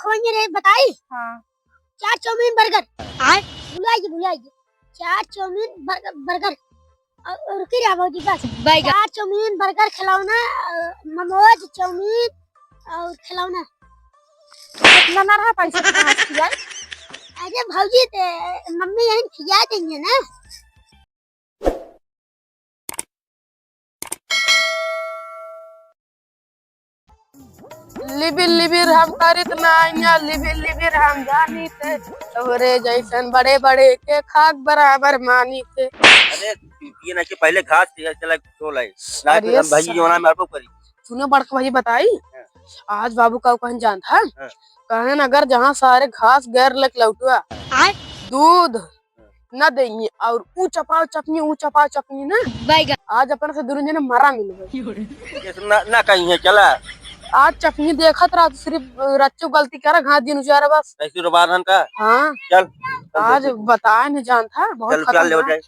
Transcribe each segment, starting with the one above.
खवाएंगे रे बताई। हाँ। चाट चाउमीन बर्गर। भुलाइए चाट चाउमीन बर्गर और रुकी रहा भाजी बस। चाट चाउमीन बर्गर खिलाओना, मोमोज चाउमीन और खिलाओना। इतना ना रहा पैसा तो कहाँ से खिलाए? अरे भाजी मम्मी यहीं खिला देंगे ना। लिबिर लिबिर हम करित नाइया, लिबिर लिबिर हम जानी थे, तोरे जैसन बड़े बड़े के खाक बराबर मानी थे। अरे ये ना कि पहले घास चला छोला है ना, फिर हम भाई जोना में करी। सुनो बड़का भाई बताई, आज बाबू का कहीं जान था, कहन अगर जहाँ सारे घास गैर लग लौटुआ दूध न देंगे और ऊ चपाओ चपनी ना आज अपन से दुनिया ने मरा मिल ना कहीं है चला। आज चपनी देखत रहा सिर्फ रच्चू गलती कर घास दिन उजारा बस ऐसी रुबान का। हाँ चल आज बताया नहीं जान था बहुत खतरनाक।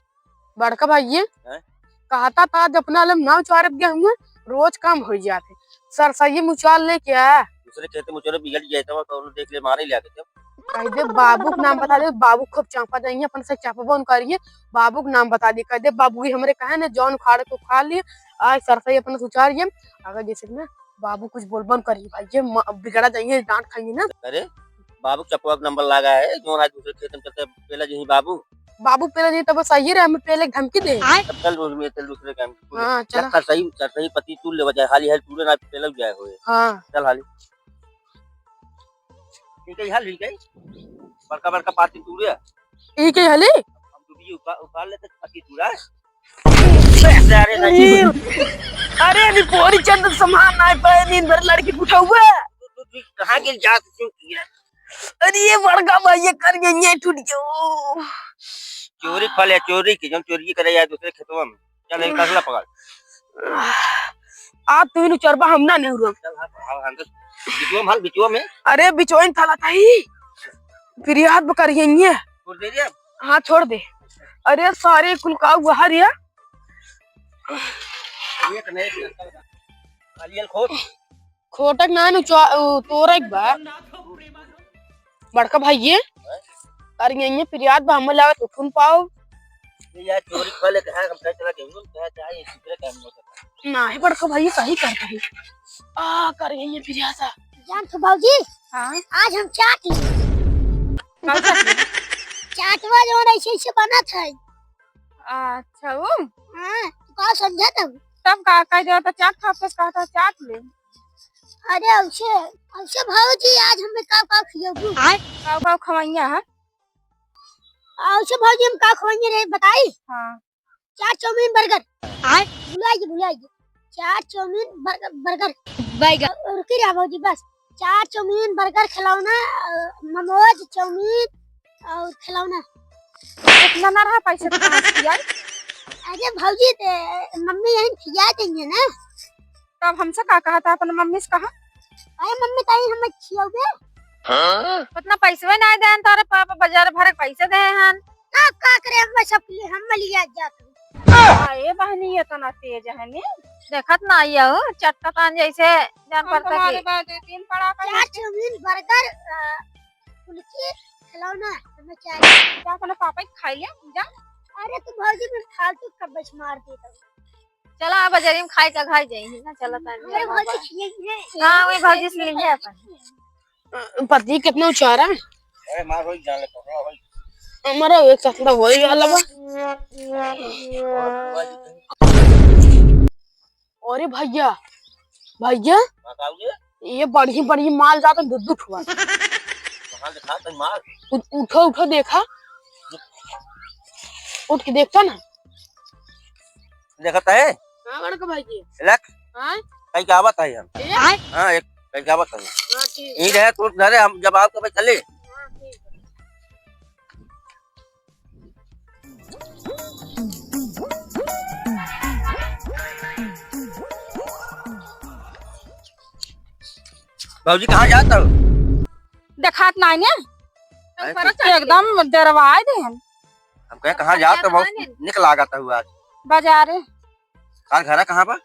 बड़का भाई ये कहता था आज अपना आलम ना उचारत गया हूँ रोज काम हो जाते सर सही मुचाल ले क्या दूसरे खेत मुचोरे बिगड़ गया था तो देख ले मारे ले आके कह दे बाबू का नाम बता दे। बाबू खूब चापा जाएंगे अपन से चापा करिए। बाबू का नाम बता दे, कह दे बाबू ही हमरे कहे ना जौन उखाड़ को खा लिए आज सरसई अपन उचारिए। अगर जैसे ना बाबू कुछ बोलबन करिए भाई ये बिगड़ा जाएंगे डांट खाएंगे ना। अरे बाबू चपवा का नंबर लगा है जो आज दूसरे खेत में चलते पहले यही बाबू पहले नहीं तब सही रहे हमें पहले धमकी दे। चल दूसरे काम। हां चल सही पति तू ले बजाए हाली हाल पूरे ना पहले जाए होए। हां चल हाली ठीक है हाल ठीक है बड़का पाती टूरे ठीक है हाली हम तो भी उपाल लेते पति टूरा। अरे नी पोरी चंद सामान ना पे नींद भर लड़की उठा हुआ तू कहां गिर जा क्यों किया? अरे ये बड़का भाई ये कर गई है टूट गयो चोरी फले चोरी की जब चोरी करे या दूसरे खेतवा में चल एक कसला पकड़ आप तू नु चरबा हम ना नहीं रुक चल हां अंदर बिचुआ में अरे बिचोइन थाला थाई फिर याद बकर यही छोड़ दे दिया। हां छोड़ दे। अरे सारे कुलका बाहर या एक नहीं खाली खोट खोटक ना नु तोरा एक बा बड़का भाई ये कर यही फिर याद बा हम लावे तो सुन पाओ ये यार चोरी फले कहा हम चला के हम कहा चाहे दूसरे काम में करता ना है बड़का भाई सही करता है आ कर यही फिर याद जान तो भाजी। हाँ आज हम चाट चाटवा जो ऐसे बना था। अच्छा वो हाँ तो का समझा तब का कह दिया था चाट खा बस कहा था चाट ले। अरे औसे भाजी आज हमें का खिलाओगी का खवाइया है औसे भाजी हम का खवाएंगे रे बताई। हाँ चाट चाउमीन बर्गर। भुलाइए चाट चाउमीन बर्गर और रुकी रहा भाजी बस। चाट चाउमीन बर्गर खिलाओना, मोमोज चाउमीन और खिलाओना। इतना ना रहा पैसा तो कहाँ से खिलाए? अरे भाजी मम्मी यहीं खिला देंगे ना। तब हमसे का कहा था अपने मम्मी से कहा? अरे मम्मी ताई हमें खिलाओगे? उतना पैसे नहीं दे तारे पापा बाजार भरे पैसे दे हैं का करे हम सब लिए हम लिया जाते। ये बहनी ये तो ना तेज है नी देखत ना आया हो चटका तान जैसे जान पड़ता कि तीन पड़ा कर चाट चाउमीन बर्गर फुल्की खिलाओना हमें चाहिए। जा अपने पापा खाई ले जा। अरे तू भाजी में फालतू कब्बच मार देता चला बाजारी में खाई का खाई जाएंगे ना चला अरे भाजी खिलाएंगे। हां वही भाजी से ले ले अपन पति कितना उचारा अरे मार होई जान ले होई हमारा एक साथ तो होई वाला बा। अरे भैया ये बड़ी माल जाता दूध हुआ कहां दिखा तन मार उठो देखा उठ के देखता ना देखता है। हां बड़का भाई जी लक हां कई का बात है हम हां एक कई का बात है यही रहे तो घरे हम जब आप कब चले भाजी कहाँ जाता हो? देखात ना ने एकदम डरवाए दे हम कहे कहाँ जाता बहुत निकल आ गया हुआ आज बाजार घर कहाँ पर